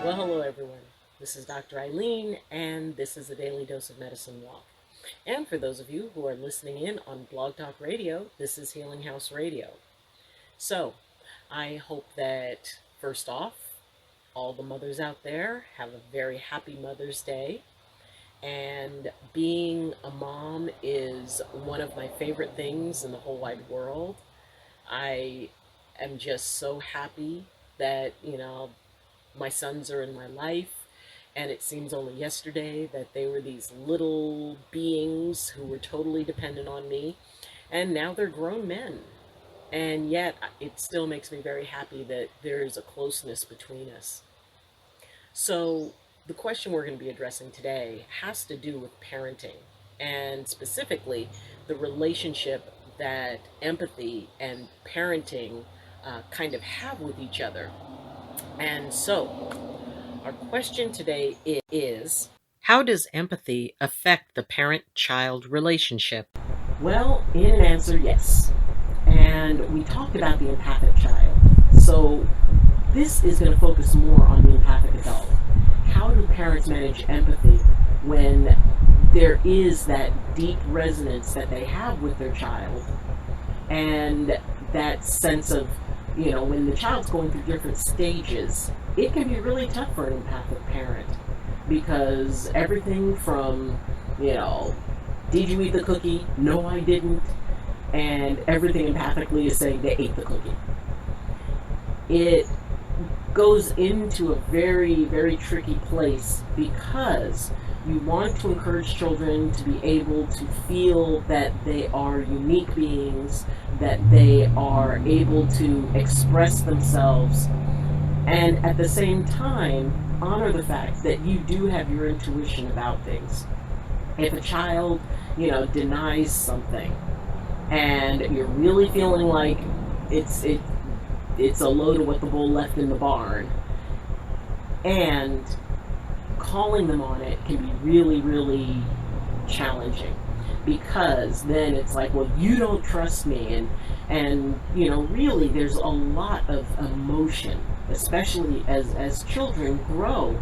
Well, hello everyone. This is Dr. Ayleen, and this is a Daily Dose of Medicine Walk. And for those of you who are listening in on Blog Talk Radio, this is Healing House Radio. So, I hope that, first off, all the mothers out there have a very happy Mother's Day. And being a mom is one of my favorite things in the whole wide world. I am just so happy that, my sons are in my life, and it seems only yesterday that they were these little beings who were totally dependent on me, and now they're grown men. And yet, it still makes me very happy that there's a closeness between us. So, the question we're going to be addressing today has to do with parenting, and specifically the relationship that empathy and parenting kind of have with each other. And so, our question today is, how does empathy affect the parent-child relationship? Well, in an answer, yes. And we talked about the empathic child. So, this is going to focus more on the empathic adult. How do parents manage empathy when there is that deep resonance that they have with their child, and that sense of, when the child's going through different stages, it can be really tough for an empathic parent, because everything from, did you eat the cookie? No, I didn't. And everything empathically is saying they ate the cookie. It goes into a very, very tricky place, because you want to encourage children to be able to feel that they are unique beings, that they are able to express themselves, and at the same time honor the fact that you do have your intuition about things. If a child, denies something, and you're really feeling like it's a load of what the bull left in the barn, and calling them on it can be really, really challenging, because then it's like, well, you don't trust me, and really there's a lot of emotion, especially as children grow,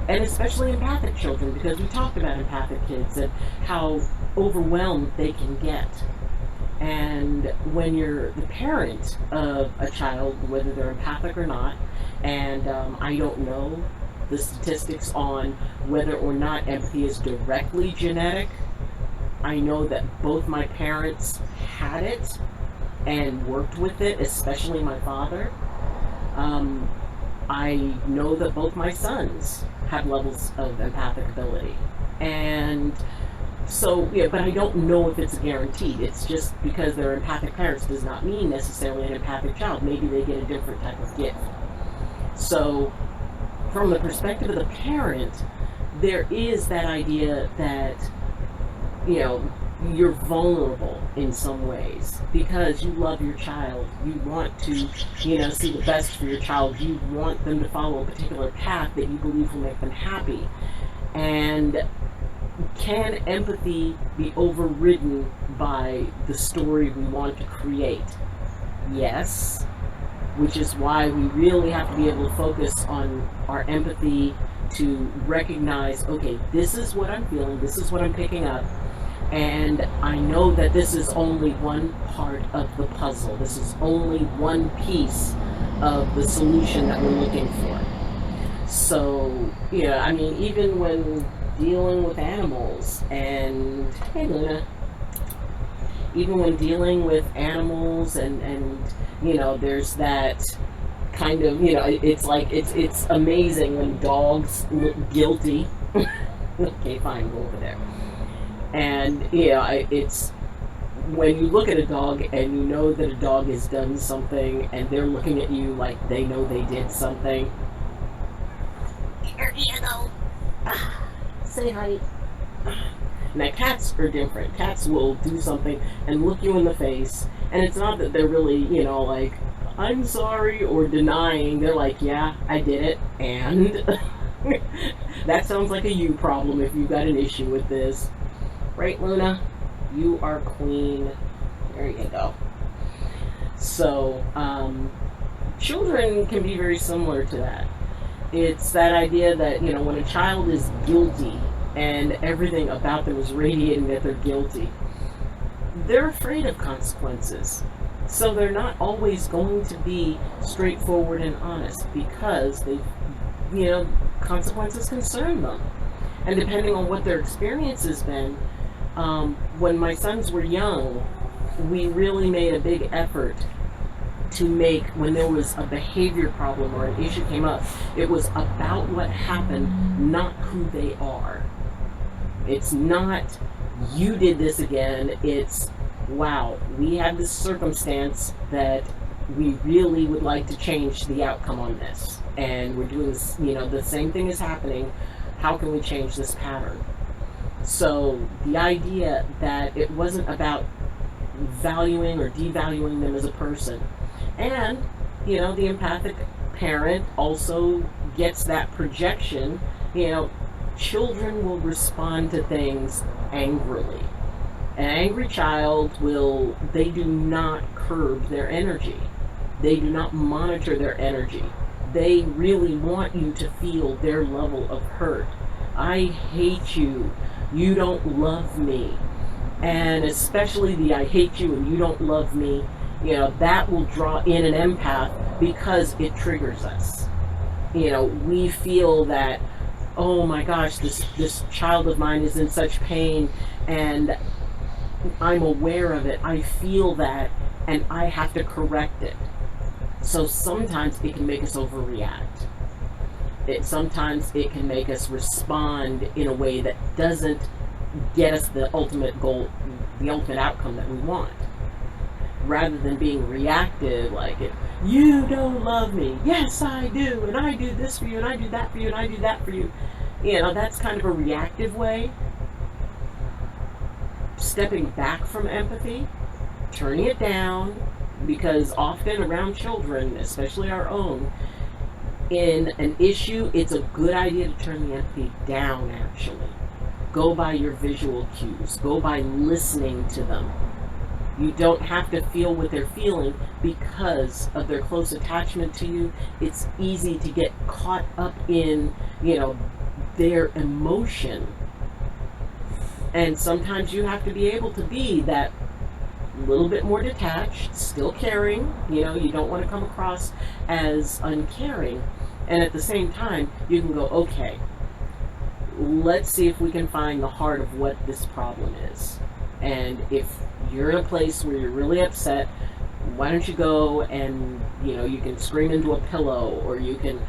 and especially empathic children, because we talked about empathic kids and how overwhelmed they can get. And when you're the parent of a child, whether they're empathic or not, and I don't know the statistics on whether or not empathy is directly genetic. I know that both my parents had it and worked with it, especially my father. I know that both my sons have levels of empathic ability. And so, but I don't know if it's guaranteed. It's just because they're empathic parents does not mean necessarily an empathic child. Maybe they get a different type of gift. So, from the perspective of the parent, there is that idea that, you're vulnerable in some ways, because you love your child. You want to, see the best for your child. You want them to follow a particular path that you believe will make them happy. And can empathy be overridden by the story we want to create? Yes, which is why we really have to be able to focus on our empathy to recognize, okay, this is what I'm feeling, this is what I'm picking up, and I know that this is only one part of the puzzle. This is only one piece of the solution that we're looking for. So, even when dealing with animals, and hey Luna, even when dealing with animals and there's that kind of, it's like, it's amazing when dogs look guilty. Okay, fine, go over there. And, it's when you look at a dog and you know that a dog has done something and they're looking at you like they know they did something. Here you go. Say hi. Now, cats are different. Cats will do something and look you in the face, and it's not that they're really, like, I'm sorry, or denying. They're like, yeah, I did it, and that sounds like a you problem if you've got an issue with this. Right, Luna? You are queen. There you go. So, children can be very similar to that. It's that idea that, when a child is guilty and everything about them is radiating that they're guilty, they're afraid of consequences. So they're not always going to be straightforward and honest because consequences concern them. And depending on what their experience has been, when my sons were young, we really made a big effort to make, when there was a behavior problem or an issue came up, it was about what happened, not who they are. It's not, you did this again. It's, wow, we have this circumstance that we really would like to change the outcome on this. And we're doing this, the same thing is happening. How can we change this pattern? So the idea that it wasn't about valuing or devaluing them as a person. And, the empathic parent also gets that projection. Children will respond to things angrily. An angry child they do not curb their energy. They do not monitor their energy. They really want you to feel their level of hurt. I hate you. You don't love me. And especially the I hate you and you don't love me, that will draw in an empath because it triggers us. We feel that, oh my gosh, this child of mine is in such pain and I'm aware of it. I feel that and I have to correct it. So sometimes it can make us overreact. Sometimes it can make us respond in a way that doesn't get us the ultimate goal, the ultimate outcome that we want. Rather than being reactive, like, you don't love me. Yes, I do. And I do this for you, and I do that for you, and I do that for you. That's kind of a reactive way. Stepping back from empathy, turning it down, because often around children, especially our own, in an issue, it's a good idea to turn the empathy down, actually. Go by your visual cues. Go by listening to them. You don't have to feel what they're feeling because of their close attachment to you. It's easy to get caught up in, their emotion. And sometimes you have to be able to be that little bit more detached, still caring. You don't want to come across as uncaring. And at the same time, you can go, okay, let's see if we can find the heart of what this problem is. And if you're in a place where you're really upset, why don't you go and, you can scream into a pillow, or you can,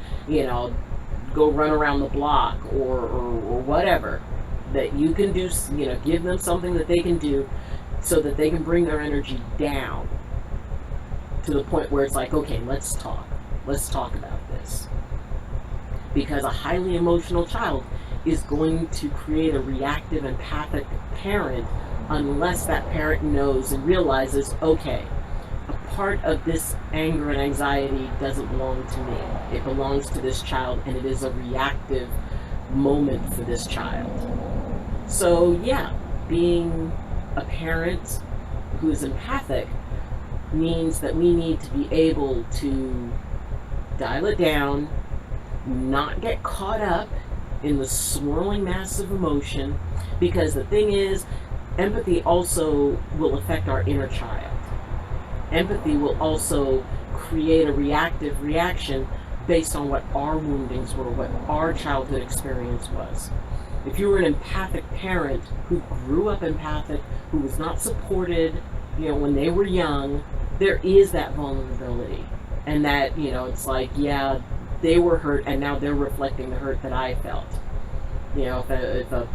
go run around the block or whatever that you can do, give them something that they can do so that they can bring their energy down to the point where it's like, okay, let's talk about this. Because a highly emotional child is going to create a reactive, empathic parent unless that parent knows and realizes, okay, a part of this anger and anxiety doesn't belong to me. It belongs to this child, and it is a reactive moment for this child. So yeah, being a parent who is empathic means that we need to be able to dial it down, not get caught up in the swirling mass of emotion, because the thing is, empathy also will affect our inner child. Empathy will also create a reactive reaction based on what our woundings were, what our childhood experience was. If you were an empathic parent who grew up empathic, who was not supported, when they were young, there is that vulnerability. And that, it's like, yeah, they were hurt and now they're reflecting the hurt that I felt. If a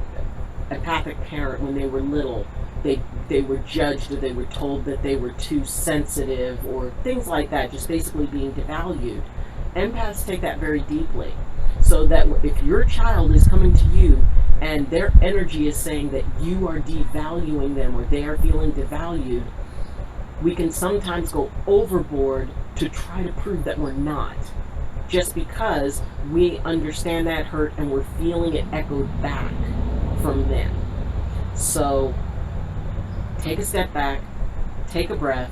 empathic parent, when they were little, they were judged, or they were told that they were too sensitive, or things like that, just basically being devalued. Empaths take that very deeply. So that if your child is coming to you and their energy is saying that you are devaluing them, or they are feeling devalued, we can sometimes go overboard to try to prove that we're not, just because we understand that hurt and we're feeling it echoed back from them. So take a step back, take a breath,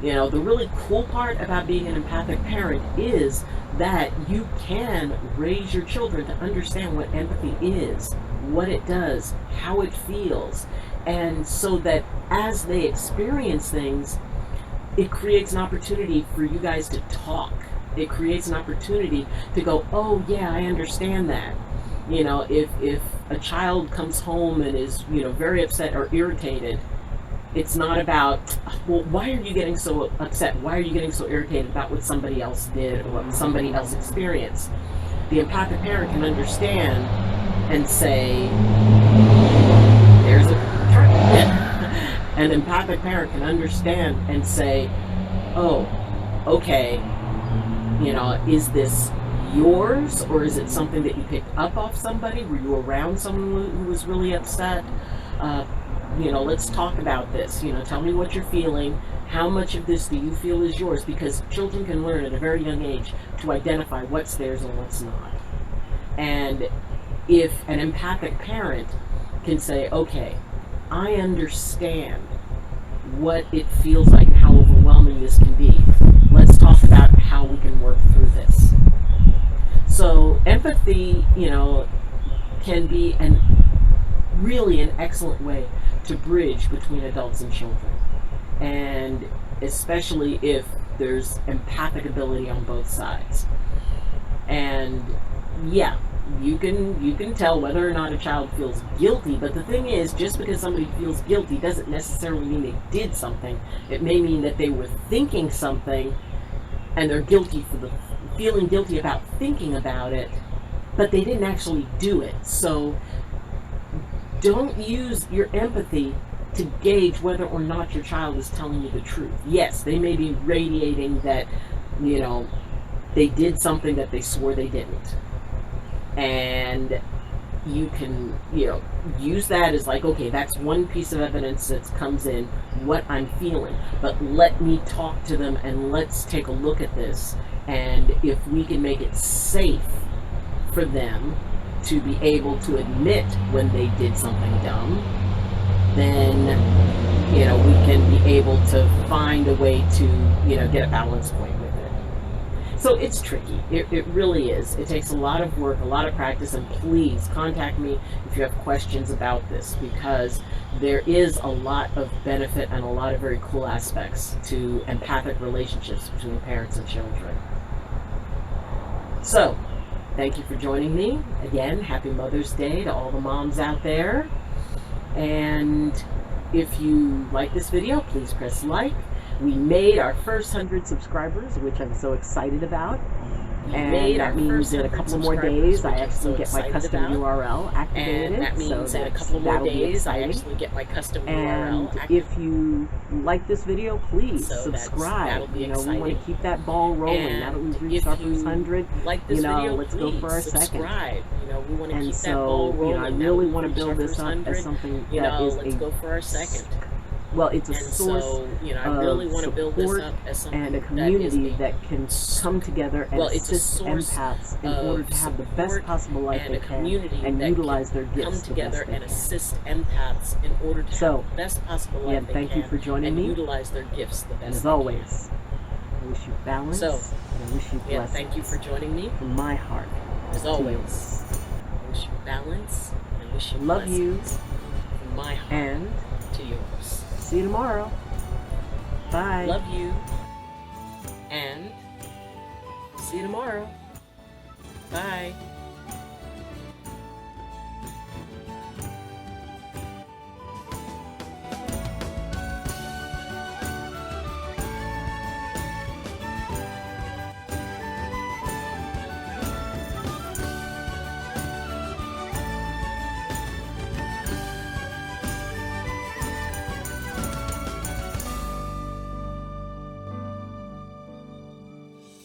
You know, the really cool part about being an empathic parent is that you can raise your children to understand what empathy is, what it does, how it feels, and so that as they experience things, it creates an opportunity for you guys to talk. It creates an opportunity to go, oh yeah, I understand that. You know, if a child comes home and is, you know, very upset or irritated, it's not about, well, why are you getting so upset? Why are you getting so irritated about what somebody else did or what somebody else experienced? The empathic parent can understand and say, there's a turn. An empathic parent can understand and say, oh, okay, you know, is this yours, or is it something that you picked up off somebody? Were you around someone who was really upset? You know, let's talk about this. You know, tell me what you're feeling. How much of this do you feel is yours? Because children can learn at a very young age to identify what's theirs and what's not. And if an empathic parent can say, okay, I understand what it feels like and how overwhelming this can be. Let's talk about how we can work through this. So empathy, you know, can be really an excellent way to bridge between adults and children. And especially if there's empathic ability on both sides. And yeah, you can tell whether or not a child feels guilty, but the thing is, just because somebody feels guilty doesn't necessarily mean they did something. It may mean that they were thinking something and they're guilty for feeling guilty about thinking about it, but they didn't actually do it. So don't use your empathy to gauge whether or not your child is telling you the truth. Yes, they may be radiating that, you know, they did something that they swore they didn't. And you can, you know, use that as like, okay, that's one piece of evidence that comes in, what I'm feeling. But let me talk to them and let's take a look at this. And if we can make it safe for them to be able to admit when they did something dumb, then, you know, we can be able to find a way to, you know, get a balance point with it. So it's tricky. It really is. It takes a lot of work, a lot of practice, and please contact me if you have questions about this, because there is a lot of benefit and a lot of very cool aspects to empathic relationships between parents and children. So, thank you for joining me. Again, happy Mother's Day to all the moms out there. And if you like this video, please press like. We made our first 100 subscribers, which I'm so excited about. And that means in a couple more days I actually get my custom URL activated. And that means in a couple more days I actually get my custom URL activated. And if you like this video, please subscribe. You know, we want to keep that ball rolling. Now that we've reached our first 100, you know, let's go for our second. You know, we want to And keep that so, ball rolling. you know, I really want to build this up as something that is let's go for our second. Well, it's a source I really want to build this up as something and a community that can come together and assist empaths in order to have the best possible life they can and utilize their gifts come together and assist empaths in order to have the best possible life they can. Thank you for joining me. Utilize their gifts the best. And as always, I wish you balance. And I wish you blessings. Thank you for joining me. From my heart. As always, I wish you balance and wish you love you from my heart and to yours. See you tomorrow. Bye. Love you. And see you tomorrow. Bye.